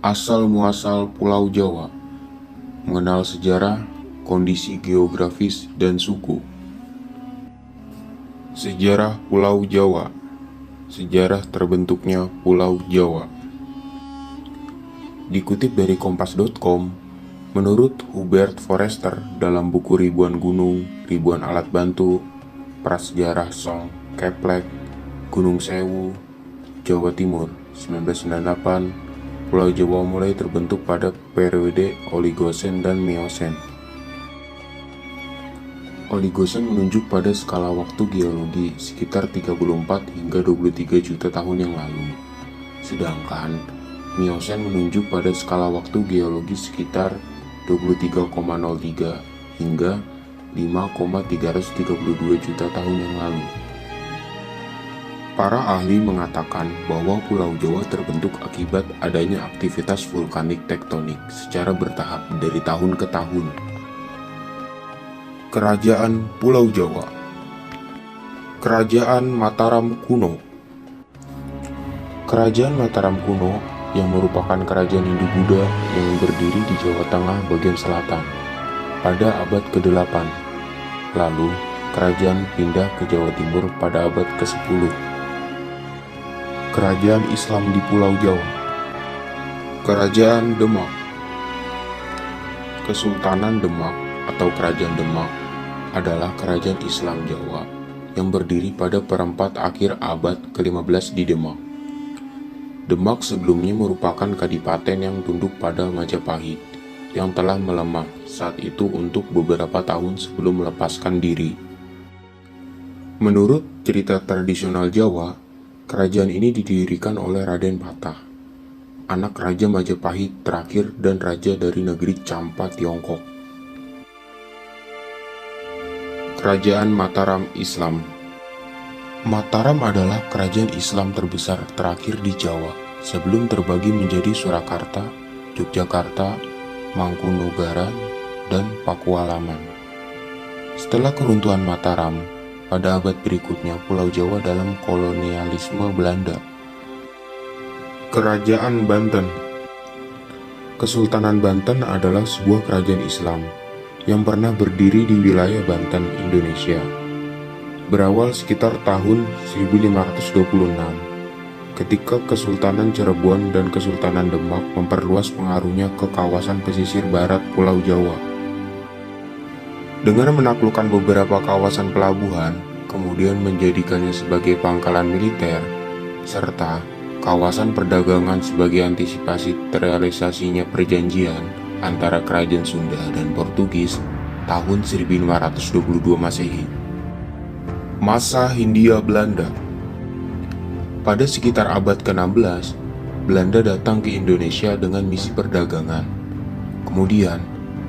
Asal-muasal Pulau Jawa, mengenal sejarah, kondisi geografis, dan suku. Sejarah Pulau Jawa. Sejarah terbentuknya Pulau Jawa. Dikutip dari kompas.com, menurut Hubert Forster dalam buku Ribuan Gunung, Ribuan Alat Bantu, Prasejarah Song Keplek, Gunung Sewu, Jawa Timur, 1998, Pulau Jawa mulai terbentuk pada periode Oligosen dan Miosen. Oligosen menunjuk pada skala waktu geologi sekitar 34 hingga 23 juta tahun yang lalu. Sedangkan Miosen menunjuk pada skala waktu geologi sekitar 23,03 hingga 5,332 juta tahun yang lalu. Para ahli mengatakan bahwa Pulau Jawa terbentuk akibat adanya aktivitas vulkanik tektonik secara bertahap dari tahun ke tahun. Kerajaan Pulau Jawa. Kerajaan Mataram Kuno. Kerajaan Mataram Kuno yang merupakan kerajaan Hindu-Buddha yang berdiri di Jawa Tengah bagian selatan pada abad ke-8. Lalu, kerajaan pindah ke Jawa Timur pada abad ke-10. Kerajaan Islam di Pulau Jawa. Kerajaan Demak. Kesultanan Demak atau Kerajaan Demak adalah kerajaan Islam Jawa yang berdiri pada perempat akhir abad ke-15 di Demak. Demak sebelumnya merupakan kadipaten yang tunduk pada Majapahit yang telah melemah saat itu untuk beberapa tahun sebelum melepaskan diri. Menurut cerita tradisional Jawa, kerajaan ini didirikan oleh Raden Patah, anak Raja Majapahit terakhir dan raja dari negeri Campa, Tiongkok. Kerajaan Mataram Islam. Mataram adalah kerajaan Islam terbesar terakhir di Jawa sebelum terbagi menjadi Surakarta, Yogyakarta, Mangkunegaran, dan Pakualaman. Setelah keruntuhan Mataram, pada abad berikutnya Pulau Jawa dalam kolonialisme Belanda. Kerajaan Banten. Kesultanan Banten adalah sebuah kerajaan Islam yang pernah berdiri di wilayah Banten, Indonesia. Berawal sekitar tahun 1526, ketika Kesultanan Cirebon dan Kesultanan Demak memperluas pengaruhnya ke kawasan pesisir barat Pulau Jawa. Dengan menaklukkan beberapa kawasan pelabuhan, kemudian menjadikannya sebagai pangkalan militer, serta kawasan perdagangan sebagai antisipasi terrealisasinya perjanjian antara Kerajaan Sunda dan Portugis tahun 1522 Masehi. Masa Hindia Belanda. Pada sekitar abad ke-16, Belanda datang ke Indonesia dengan misi perdagangan. Kemudian,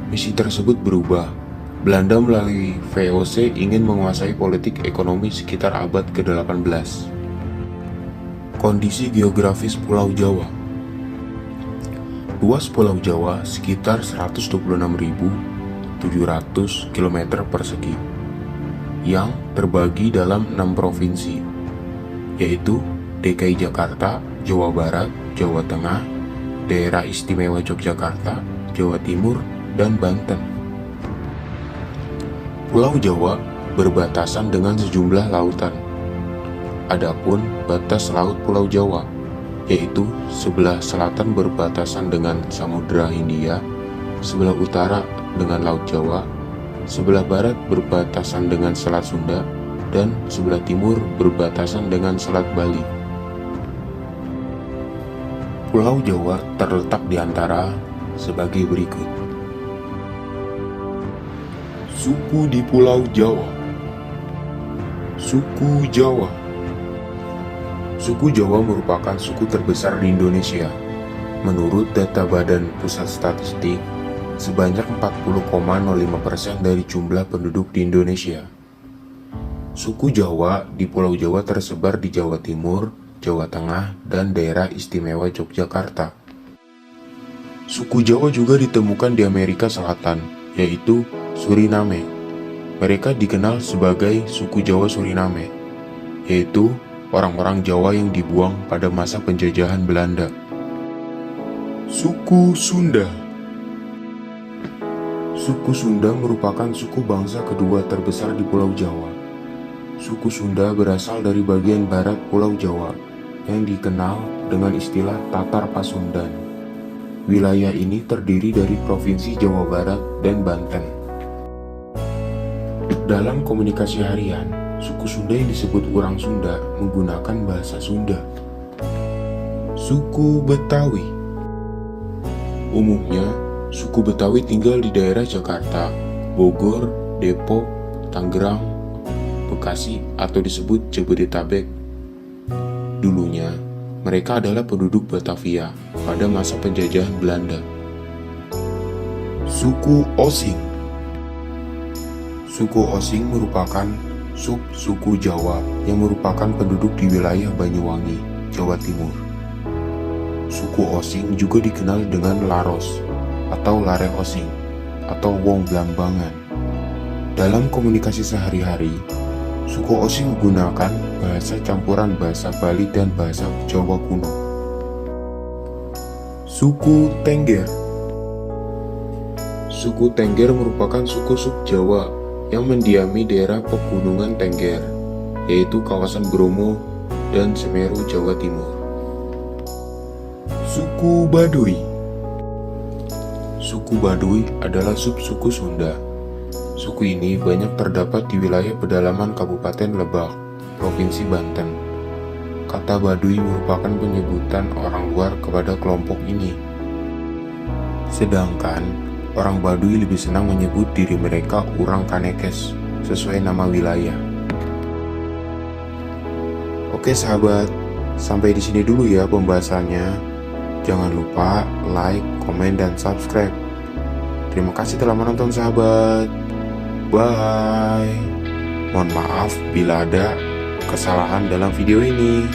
misi tersebut berubah. Belanda melalui VOC ingin menguasai politik ekonomi sekitar abad ke-18. Kondisi geografis Pulau Jawa. Luas Pulau Jawa sekitar 126.700 km persegi, yang terbagi dalam 6 provinsi, yaitu DKI Jakarta, Jawa Barat, Jawa Tengah, Daerah Istimewa Yogyakarta, Jawa Timur, dan Banten. Pulau Jawa berbatasan dengan sejumlah lautan. Adapun batas laut Pulau Jawa, yaitu sebelah selatan berbatasan dengan Samudra Hindia, sebelah utara dengan Laut Jawa, sebelah barat berbatasan dengan Selat Sunda, dan sebelah timur berbatasan dengan Selat Bali. Pulau Jawa terletak di antara sebagai berikut. Suku di Pulau Jawa. Suku Jawa. Suku Jawa merupakan suku terbesar di Indonesia. Menurut data Badan Pusat Statistik, sebanyak 40,05% dari jumlah penduduk di Indonesia. Suku Jawa di Pulau Jawa tersebar di Jawa Timur, Jawa Tengah, dan daerah istimewa Yogyakarta. Suku Jawa juga ditemukan di Amerika Selatan, yaitu Suriname. Mereka dikenal sebagai suku Jawa Suriname, yaitu orang-orang Jawa yang dibuang pada masa penjajahan Belanda. Suku Sunda. Suku Sunda merupakan suku bangsa kedua terbesar di Pulau Jawa. Suku Sunda berasal dari bagian barat Pulau Jawa yang dikenal dengan istilah Tatar Pasundan. Wilayah ini terdiri dari Provinsi Jawa Barat dan Banten. Dalam komunikasi harian, suku Sunda yang disebut orang Sunda menggunakan bahasa Sunda. Suku Betawi. Umumnya, suku Betawi tinggal di daerah Jakarta, Bogor, Depok, Tangerang, Bekasi atau disebut Jabodetabek. Dulunya, mereka adalah penduduk Batavia pada masa penjajahan Belanda. Suku Osing. Suku Osing merupakan sub-suku Jawa yang merupakan penduduk di wilayah Banyuwangi, Jawa Timur. Suku Osing juga dikenal dengan Laros atau Lare Osing atau Wong Blambangan. Dalam komunikasi sehari-hari, suku Osing menggunakan bahasa campuran bahasa Bali dan bahasa Jawa kuno. Suku Tengger. Suku Tengger merupakan suku sub-Jawa yang mendiami daerah pegunungan Tengger, yaitu kawasan Bromo dan Semeru, Jawa Timur. Suku Baduy. Suku Baduy adalah sub-suku Sunda. Suku ini banyak terdapat di wilayah pedalaman Kabupaten Lebak, Provinsi Banten. Kata Baduy merupakan penyebutan orang luar kepada kelompok ini. Sedangkan orang Baduy lebih senang menyebut diri mereka Urang Kanekes sesuai nama wilayah. Oke sahabat, sampai di sini dulu ya pembahasannya. Jangan lupa like, komen, dan subscribe. Terima kasih telah menonton sahabat. Bye. Mohon maaf bila ada kesalahan dalam video ini.